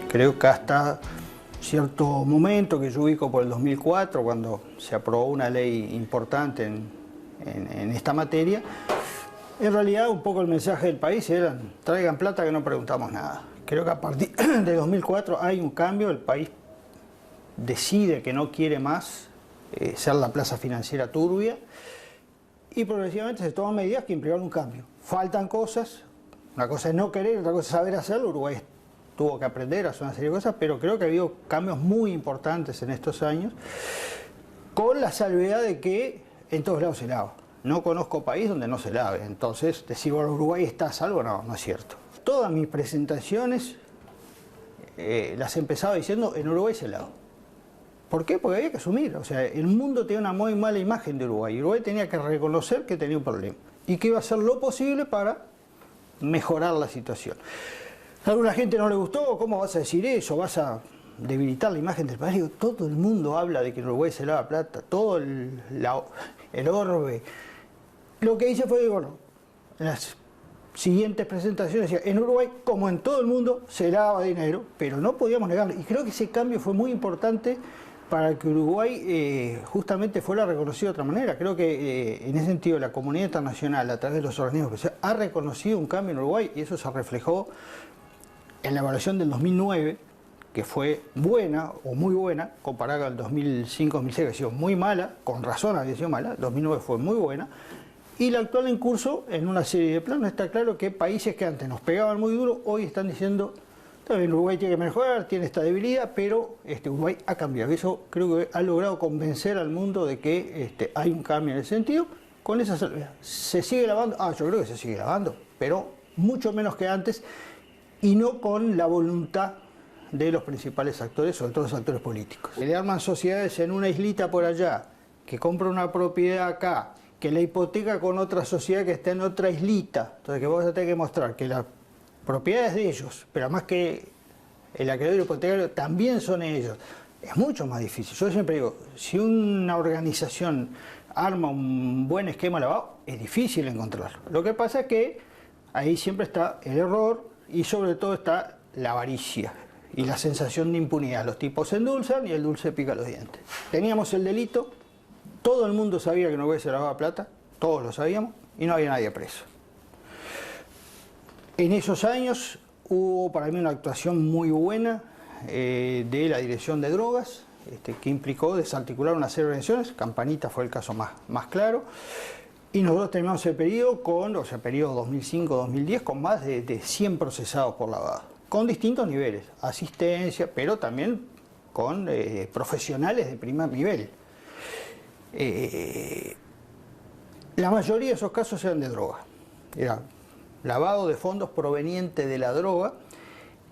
Creo que hasta cierto momento que yo ubico por el 2004, cuando se aprobó una ley importante en esta materia, en realidad un poco el mensaje del país era: traigan plata que no preguntamos nada. Creo que a partir de 2004 hay un cambio, el país decide que no quiere más ser la plaza financiera turbia y progresivamente se toman medidas que implican un cambio. Faltan cosas, una cosa es no querer, otra cosa es saber hacerlo. Uruguay tuvo que aprender a hacer una serie de cosas, pero creo que ha habido cambios muy importantes en estos años, con la salvedad de que en todos lados se lava. No conozco país donde no se lave, entonces decir, bueno, Uruguay está a salvo, no, no es cierto. Todas mis presentaciones las empezaba diciendo: en Uruguay se lava. ¿Por qué? Porque había que asumir. O sea, el mundo tenía una muy mala imagen de Uruguay. Uruguay tenía que reconocer que tenía un problema y que iba a hacer lo posible para mejorar la situación. A alguna gente no le gustó: ¿cómo vas a decir eso? ¿Vas a debilitar la imagen del país? Digo, todo el mundo habla de que en Uruguay se lava plata, todo el orbe. Lo que hice fue, bueno, en las siguientes presentaciones decía: en Uruguay, como en todo el mundo, se lava dinero, pero no podíamos negarlo. Y creo que ese cambio fue muy importante para que Uruguay justamente fuera reconocido de otra manera. Creo que en ese sentido la comunidad internacional, a través de los organismos, ha reconocido un cambio en Uruguay, y eso se reflejó en la evaluación del 2009, que fue buena o muy buena, comparada con el 2005-2006, que ha sido muy mala, con razón había sido mala. 2009 fue muy buena. Y la actual en curso, en una serie de planos, está claro que países que antes nos pegaban muy duro, hoy están diciendo: también Uruguay tiene que mejorar, tiene esta debilidad, pero Uruguay ha cambiado. Eso creo que ha logrado convencer al mundo de que hay un cambio en ese sentido. Con esa salvedad, ¿se sigue lavando? Yo creo que se sigue lavando, pero mucho menos que antes, y no con la voluntad de los principales actores, sobre todo los actores políticos. Le arman sociedades en una islita por allá, que compra una propiedad acá, que la hipoteca con otra sociedad que está en otra islita. Entonces, que vos vas a tener que mostrar que la propiedad es de ellos, pero además que el acreedor hipotecario también son ellos. Es mucho más difícil. Yo siempre digo, si una organización arma un buen esquema lavado, es difícil encontrarlo. Lo que pasa es que ahí siempre está el error y sobre todo está la avaricia y la sensación de impunidad. Los tipos se endulzan y el dulce pica los dientes. Teníamos el delito, todo el mundo sabía que en Uruguay se lavaba plata, todos lo sabíamos, y no había nadie preso. En esos años hubo para mí una actuación muy buena de la Dirección de Drogas, que implicó desarticular una serie de organizaciones. Campanita fue el caso más claro. Y nosotros terminamos el periodo periodo 2005-2010, con más de 100 procesados por lavado, con distintos niveles, asistencia, pero también con profesionales de primer nivel. La mayoría de esos casos eran de droga. Era lavado de fondos proveniente de la droga,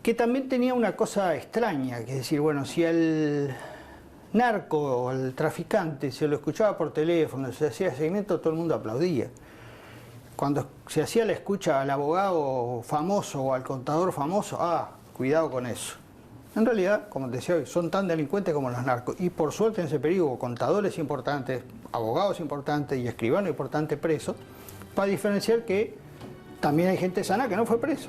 que también tenía una cosa extraña, que es decir, bueno, si al narco o al traficante se lo escuchaba por teléfono, se hacía seguimiento, todo el mundo aplaudía. Cuando se hacía la escucha al abogado famoso o al contador famoso, cuidado con eso. En realidad, como te decía hoy, son tan delincuentes como los narcos. Y por suerte en ese periodo hubo contadores importantes, abogados importantes y escribanos importantes presos, para diferenciar que también hay gente sana que no fue preso.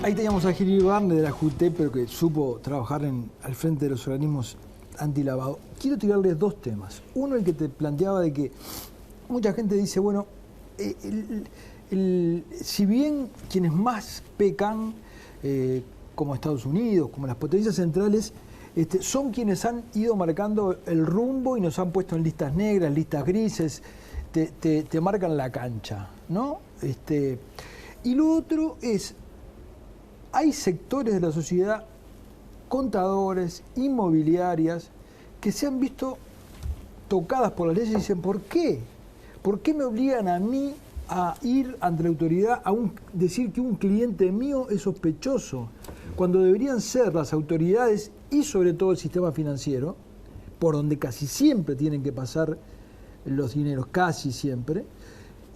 Ahí teníamos a Gil Barne de la JUTEP, pero que supo trabajar al frente de los organismos antilavado. Quiero tirarles dos temas. Uno, el que te planteaba de que mucha gente dice, bueno, si bien quienes más pecan, como Estados Unidos, como las potencias centrales, son quienes han ido marcando el rumbo y nos han puesto en listas negras, listas grises, te marcan la cancha, ¿no? Y lo otro es, hay sectores de la sociedad, contadores, inmobiliarias, que se han visto tocadas por las leyes y dicen, ¿por qué? ¿Por qué me obligan a mí a ir ante la autoridad a decir que un cliente mío es sospechoso? Cuando deberían ser las autoridades y sobre todo el sistema financiero, por donde casi siempre tienen que pasar los dineros, casi siempre,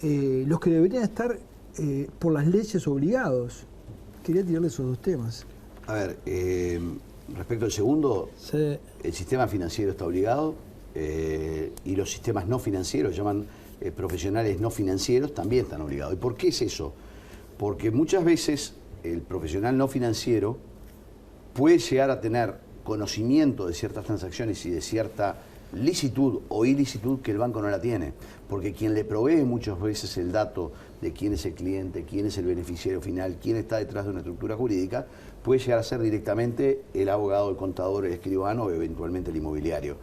los que deberían estar por las leyes obligados. Quería tirarle esos dos temas. A ver, respecto al segundo, sí. El sistema financiero está obligado y los sistemas no financieros, llaman profesionales no financieros también están obligados. ¿Y por qué es eso? Porque muchas veces el profesional no financiero puede llegar a tener conocimiento de ciertas transacciones y de cierta licitud o ilicitud que el banco no la tiene, porque quien le provee muchas veces el dato de quién es el cliente, quién es el beneficiario final, quién está detrás de una estructura jurídica, puede llegar a ser directamente el abogado, el contador, el escribano o eventualmente el inmobiliario.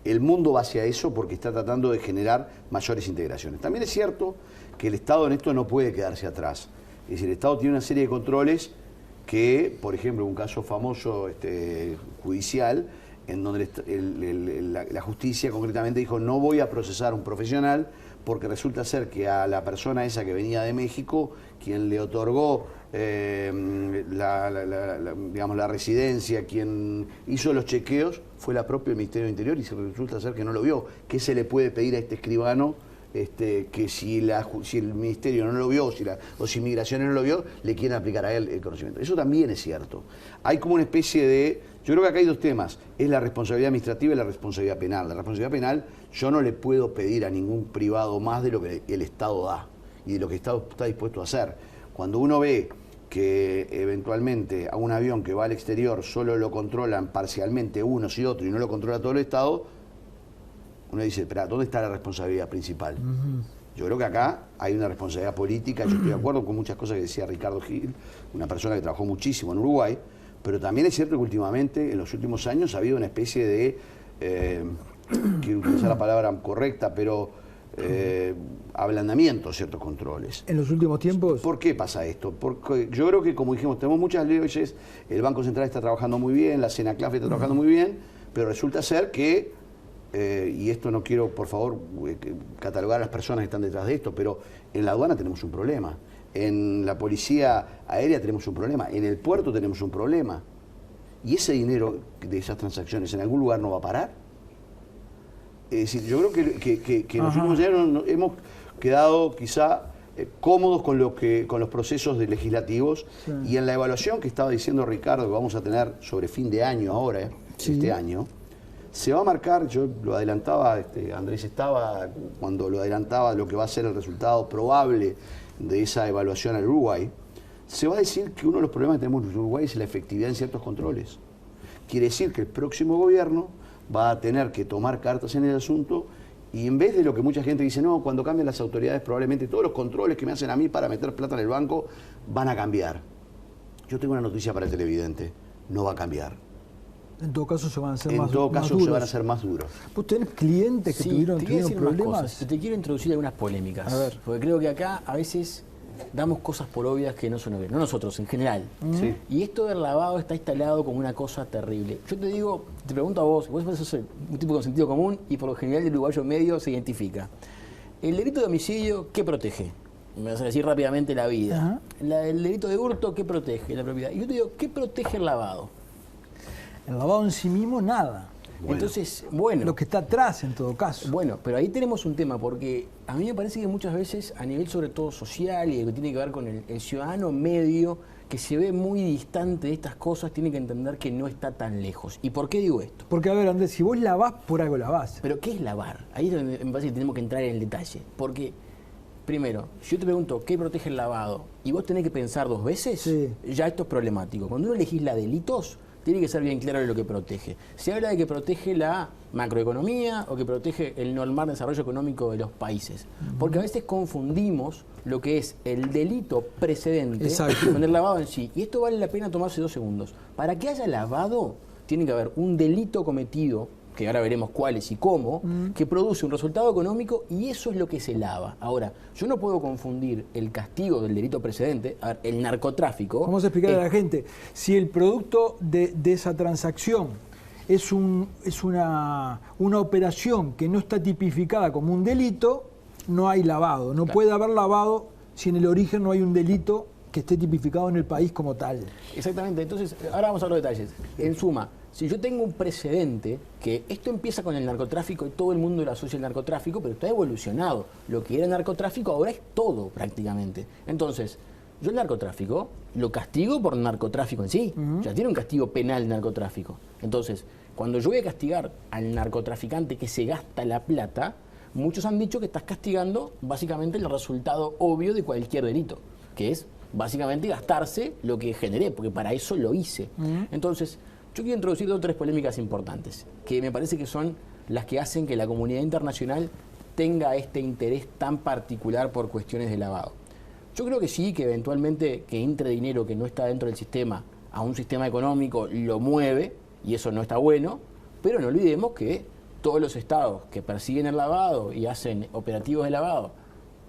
El mundo va hacia eso porque está tratando de generar mayores integraciones. También es cierto que el Estado en esto no puede quedarse atrás. Es decir, el Estado tiene una serie de controles que, por ejemplo, un caso famoso judicial, en donde la justicia concretamente dijo no voy a procesar a un profesional porque resulta ser que a la persona esa que venía de México, quien le otorgó digamos, la residencia, quien hizo los chequeos, fue la propia Ministerio del Interior y resulta ser que no lo vio. ¿Qué se le puede pedir a este escribano? Que si el Ministerio no lo vio o si Migraciones no lo vio, le quieren aplicar a él el conocimiento. Eso también es cierto. Hay como una especie de... Yo creo que acá hay dos temas. Es la responsabilidad administrativa y la responsabilidad penal. La responsabilidad penal, yo no le puedo pedir a ningún privado más de lo que el Estado da y de lo que el Estado está dispuesto a hacer. Cuando uno ve que eventualmente a un avión que va al exterior solo lo controlan parcialmente unos y otros y no lo controla todo el Estado, uno dice, espera, ¿dónde está la responsabilidad principal? Yo creo que acá hay una responsabilidad política. Yo estoy de acuerdo con muchas cosas que decía Ricardo Gil, una persona que trabajó muchísimo en Uruguay, pero también es cierto que últimamente, en los últimos años, ha habido una especie de, quiero utilizar la palabra correcta, pero ablandamiento de ciertos controles. ¿En los últimos tiempos? ¿Por qué pasa esto? Porque yo creo que, como dijimos, tenemos muchas leyes, el Banco Central está trabajando muy bien, la CENACLAF está trabajando muy bien, pero resulta ser que y esto no quiero, por favor, catalogar a las personas que están detrás de esto, pero en la aduana tenemos un problema, en la policía aérea tenemos un problema, en el puerto tenemos un problema. ¿Y ese dinero de esas transacciones en algún lugar no va a parar? Es decir, yo creo que en los últimos años hemos quedado quizá cómodos con los procesos legislativos, y en la evaluación que estaba diciendo Ricardo que vamos a tener sobre fin de año ahora, este año, se va a marcar, yo lo adelantaba, Andrés estaba cuando lo adelantaba lo que va a ser el resultado probable de esa evaluación al Uruguay, se va a decir que uno de los problemas que tenemos en Uruguay es la efectividad en ciertos controles. Quiere decir que el próximo gobierno va a tener que tomar cartas en el asunto y en vez de lo que mucha gente dice, no, cuando cambien las autoridades probablemente todos los controles que me hacen a mí para meter plata en el banco van a cambiar. Yo tengo una noticia para el televidente, no va a cambiar. En todo caso se van a hacer más duros. En todo caso se van a hacer más duros. ¿Vos tenés clientes que tuvieron problemas? Te quiero introducir algunas polémicas. A ver. Porque creo que acá a veces damos cosas por obvias que no son obvias. No nosotros, en general. Sí. Y esto del lavado está instalado como una cosa terrible. Yo te digo, te pregunto a vos sos un tipo con sentido común y por lo general el uruguayo medio se identifica. El delito de homicidio, ¿qué protege? Me vas a decir rápidamente la vida. El delito de hurto, ¿qué protege? La propiedad. Y yo te digo, ¿qué protege el lavado? El lavado en sí mismo, nada. Bueno. Entonces, bueno. Lo que está atrás, en todo caso. Bueno, pero ahí tenemos un tema, porque a mí me parece que muchas veces, a nivel sobre todo social y lo que tiene que ver con el ciudadano medio, que se ve muy distante de estas cosas, tiene que entender que no está tan lejos. ¿Y por qué digo esto? Porque, a ver, Andrés, si vos lavás, por algo lavás. Pero, ¿qué es lavar? Ahí es donde me parece que tenemos que entrar en el detalle. Porque, primero, si yo te pregunto, ¿qué protege el lavado? Y vos tenés que pensar dos veces, ya esto es problemático. Cuando uno legisla delitos, tiene que ser bien claro de lo que protege. Se habla de que protege la macroeconomía o que protege el normal desarrollo económico de los países. Porque a veces confundimos lo que es el delito precedente con el lavado en sí. Y esto vale la pena tomarse 2 segundos. Para que haya lavado, tiene que haber un delito cometido, que ahora veremos cuáles y cómo, que produce un resultado económico y eso es lo que se lava. Ahora, yo no puedo confundir el castigo del delito precedente, a ver, el narcotráfico... Vamos a explicarle a la gente, si el producto de esa transacción es una operación que no está tipificada como un delito, no hay lavado. No puede haber lavado si en el origen no hay un delito que esté tipificado en el país como tal. Exactamente, entonces, ahora vamos a los detalles. En suma, si yo tengo un precedente, que esto empieza con el narcotráfico y todo el mundo lo asocia al narcotráfico, pero está evolucionado. Lo que era narcotráfico ahora es todo prácticamente. Entonces, yo el narcotráfico lo castigo por narcotráfico en sí. Ya tiene un castigo penal el narcotráfico. Entonces, cuando yo voy a castigar al narcotraficante que se gasta la plata, muchos han dicho que estás castigando básicamente el resultado obvio de cualquier delito, que es básicamente gastarse lo que generé, porque para eso lo hice. Entonces, yo quiero introducir 2 o 3 polémicas importantes, que me parece que son las que hacen que la comunidad internacional tenga este interés tan particular por cuestiones de lavado. Yo creo que sí, que eventualmente que entre dinero que no está dentro del sistema a un sistema económico lo mueve, y eso no está bueno, pero no olvidemos que todos los estados que persiguen el lavado y hacen operativos de lavado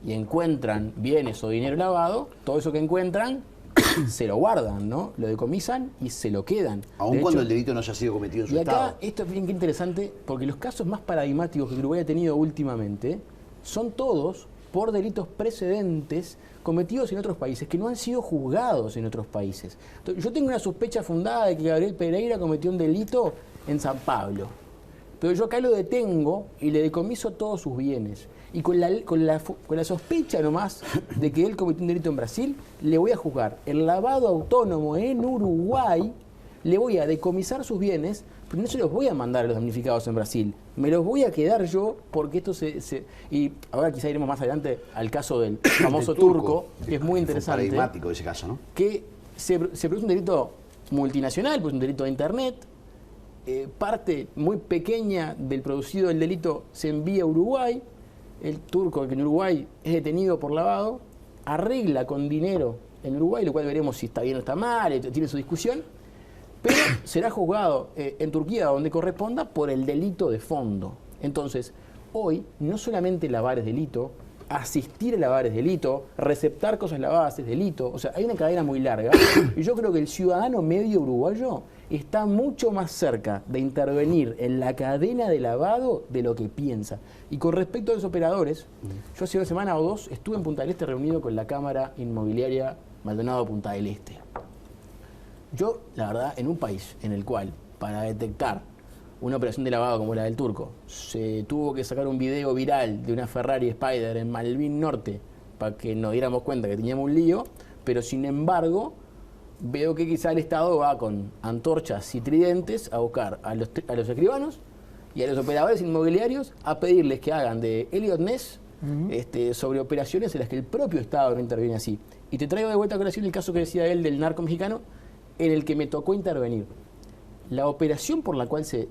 y encuentran bienes o dinero lavado, todo eso que encuentran se lo guardan, ¿no? Lo decomisan y se lo quedan. Aun cuando el delito no haya sido cometido en su estado. Y acá esto es bien interesante porque los casos más paradigmáticos que Uruguay ha tenido últimamente son todos por delitos precedentes cometidos en otros países que no han sido juzgados en otros países. Entonces, yo tengo una sospecha fundada de que Gabriel Pereira cometió un delito en San Pablo, pero yo acá lo detengo y le decomiso todos sus bienes. Y con la sospecha nomás de que él cometió un delito en Brasil, le voy a juzgar el lavado autónomo en Uruguay, le voy a decomisar sus bienes, pero no se los voy a mandar a los damnificados en Brasil. Me los voy a quedar yo, porque esto Y ahora quizá iremos más adelante al caso del famoso turco, que es muy interesante. Paradigmático ese caso, ¿no? Que se produce un delito multinacional, pues un delito de Internet. Parte muy pequeña del producido del delito se envía a Uruguay. El turco, que en Uruguay es detenido por lavado, arregla con dinero en Uruguay, lo cual veremos si está bien o está mal, tiene su discusión, pero será juzgado en Turquía, donde corresponda, por el delito de fondo. Entonces, hoy no solamente lavar es delito, asistir a lavar es delito, receptar cosas lavadas es delito, o sea, hay una cadena muy larga, y yo creo que el ciudadano medio uruguayo está mucho más cerca de intervenir en la cadena de lavado de lo que piensa. Y con respecto a los operadores, yo hace 1 semana o 2 estuve en Punta del Este reunido con la Cámara Inmobiliaria Maldonado Punta del Este. Yo, la verdad, en un país en el cual, para detectar una operación de lavado como la del turco, se tuvo que sacar un video viral de una Ferrari Spider en Malvin Norte para que nos diéramos cuenta que teníamos un lío, pero sin embargo veo que quizá el Estado va con antorchas y tridentes a buscar a los escribanos y a los operadores inmobiliarios a pedirles que hagan de Elliot Ness sobre operaciones en las que el propio Estado no interviene así. Y te traigo de vuelta a colación el caso que decía él del narco mexicano, en el que me tocó intervenir. La operación por la cual se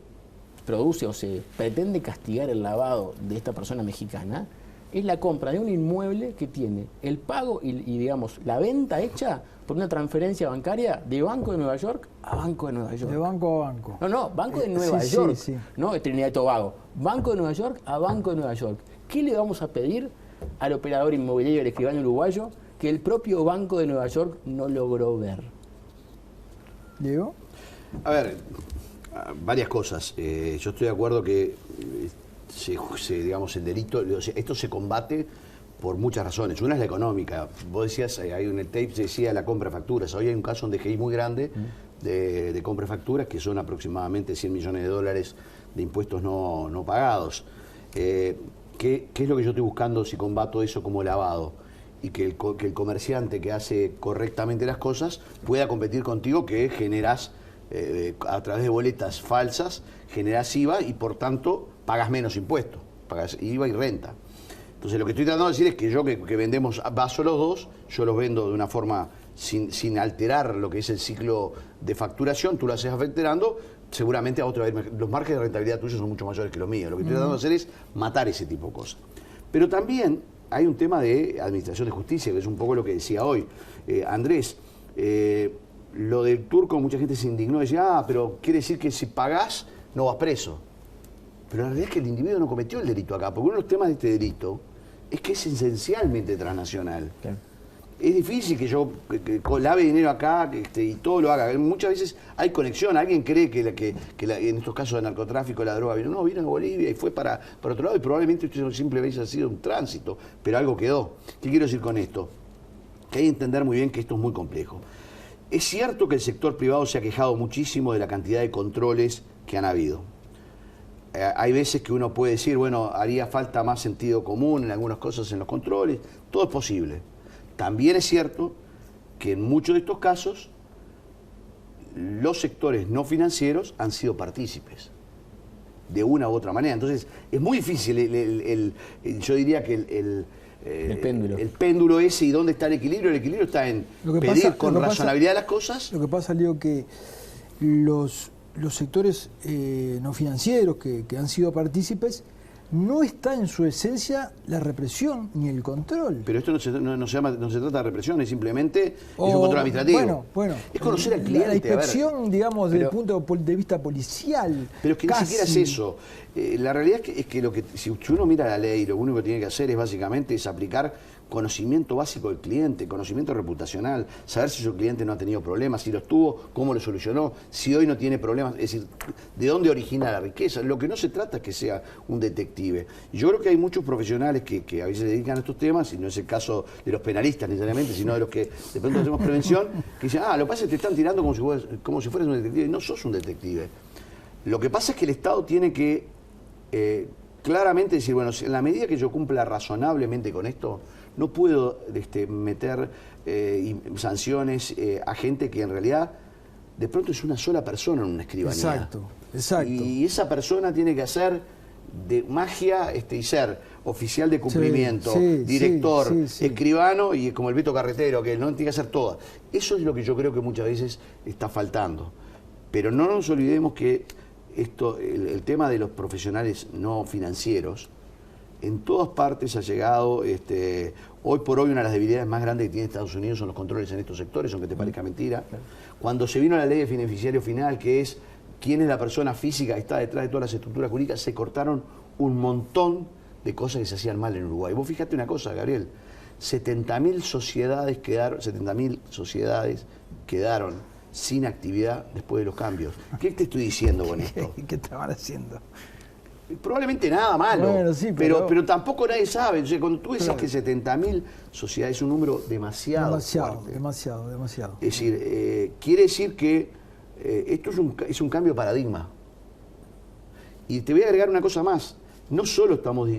produce o se pretende castigar el lavado de esta persona mexicana es la compra de un inmueble que tiene el pago y digamos, la venta hecha por una transferencia bancaria de Banco de Nueva York a Banco de Nueva York. De banco a banco. No, Banco de Nueva sí, York, sí. no de Trinidad y Tobago. Banco de Nueva York a Banco de Nueva York. ¿Qué le vamos a pedir al operador inmobiliario del escribano uruguayo que el propio Banco de Nueva York no logró ver? ¿Diego? A ver, varias cosas. Yo estoy de acuerdo que digamos, el delito, esto se combate por muchas razones. Una es la económica. Vos decías, ahí en el tape se decía la compra de facturas. Hoy hay un caso en DGI muy grande de compra de facturas, que son aproximadamente $100 millones de impuestos no pagados. ¿Qué es lo que yo estoy buscando si combato eso como lavado? Y que el comerciante que hace correctamente las cosas pueda competir contigo, que generas a través de boletas falsas, generas IVA y por tanto pagas menos impuestos, pagas IVA y renta. Entonces lo que estoy tratando de decir es que yo que vendemos vasos los dos, yo los vendo de una forma sin alterar lo que es el ciclo de facturación, tú lo haces alterando, seguramente a otro, los márgenes de rentabilidad tuyos son mucho mayores que los míos. Lo que estoy tratando de hacer es matar ese tipo de cosas. Pero también hay un tema de administración de justicia, que es un poco lo que decía hoy Andrés. Lo del turco, mucha gente se indignó y decía, pero quiere decir que si pagás no vas preso. Pero la realidad es que el individuo no cometió el delito acá, porque uno de los temas de este delito es que es esencialmente transnacional. Claro. Es difícil que yo lave dinero acá y todo lo haga. Muchas veces hay conexión. Alguien cree que en estos casos de narcotráfico la droga vino a Bolivia y fue para otro lado y probablemente esto simplemente ha sido un tránsito, pero algo quedó. ¿Qué quiero decir con esto? Que hay que entender muy bien que esto es muy complejo. Es cierto que el sector privado se ha quejado muchísimo de la cantidad de controles que han habido. Hay veces que uno puede decir, bueno, haría falta más sentido común en algunas cosas en los controles. Todo es posible. También es cierto que en muchos de estos casos los sectores no financieros han sido partícipes. de una u otra manera. Entonces, es muy difícil, yo diría que el péndulo ese y dónde está el equilibrio está en pedir con razonabilidad las cosas. Lo que pasa, Leo, que los sectores no financieros que han sido partícipes, no está en su esencia la represión ni el control. Pero esto no se trata de represión, es simplemente es un control administrativo. Bueno, es conocer al cliente. La inspección, digamos, desde el punto de vista policial. Pero es que ni siquiera es eso. La realidad es que, si uno mira la ley, lo único que tiene que hacer es básicamente aplicar conocimiento básico del cliente, conocimiento reputacional, saber si su cliente no ha tenido problemas, si los tuvo, cómo lo solucionó, si hoy no tiene problemas, es decir, de dónde origina la riqueza. Lo que no se trata es que sea un detective. Y yo creo que hay muchos profesionales que a veces se dedican a estos temas, y no es el caso de los penalistas necesariamente, sino de los que de pronto hacemos prevención, que dicen, lo que pasa es que te están tirando como si fueras un detective, y no sos un detective. Lo que pasa es que el Estado tiene que claramente decir, bueno, en la medida que yo cumpla razonablemente con esto, no puedo meter sanciones a gente que en realidad de pronto es una sola persona en una escribanía. Exacto. Y esa persona tiene que hacer de magia y ser oficial de cumplimiento, director, escribano y como el Beto Carretero, que no tiene que hacer todas. Eso es lo que yo creo que muchas veces está faltando. Pero no nos olvidemos que el tema de los profesionales no financieros en todas partes ha llegado. Hoy por hoy una de las debilidades más grandes que tiene Estados Unidos son los controles en estos sectores, aunque te parezca mentira. Cuando se vino la ley de beneficiario final, que es quién es la persona física que está detrás de todas las estructuras jurídicas, se cortaron un montón de cosas que se hacían mal en Uruguay. Vos fíjate una cosa, Gabriel, 70.000 sociedades quedaron sin actividad después de los cambios. ¿Qué te estoy diciendo con esto? ¿Qué estaban haciendo? Probablemente nada malo, bueno, sí, pero tampoco nadie sabe. O sea, cuando tú dices que 70.000 sociedades es un número demasiado fuerte. Demasiado. Es decir, quiere decir que esto es un cambio de paradigma. Y te voy a agregar una cosa más. No solo estamos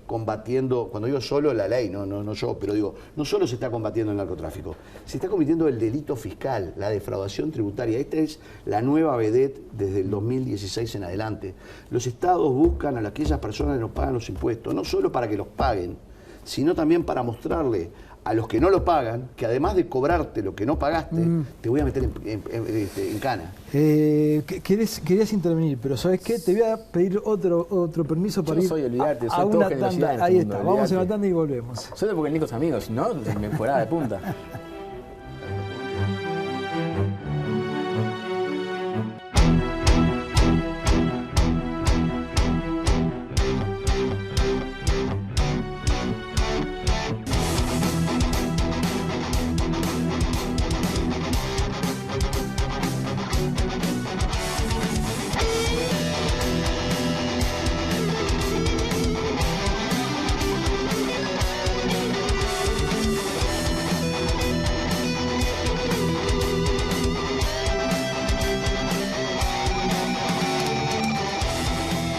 combatiendo, cuando digo solo, la ley, no yo, pero digo, no solo se está combatiendo el narcotráfico, se está combatiendo el delito fiscal, la defraudación tributaria. Esta es la nueva vedette desde el 2016 en adelante. Los estados buscan a aquellas personas que no pagan los impuestos, no solo para que los paguen, sino también para mostrarle a los que no lo pagan, que además de cobrarte lo que no pagaste, te voy a meter en cana. Querías intervenir, pero ¿sabes qué? Te voy a pedir otro permiso para ir a una tanda. Ahí está, vamos a una tanda y volvemos. Solo porque el Nico es amigo, si no, me fuera de punta.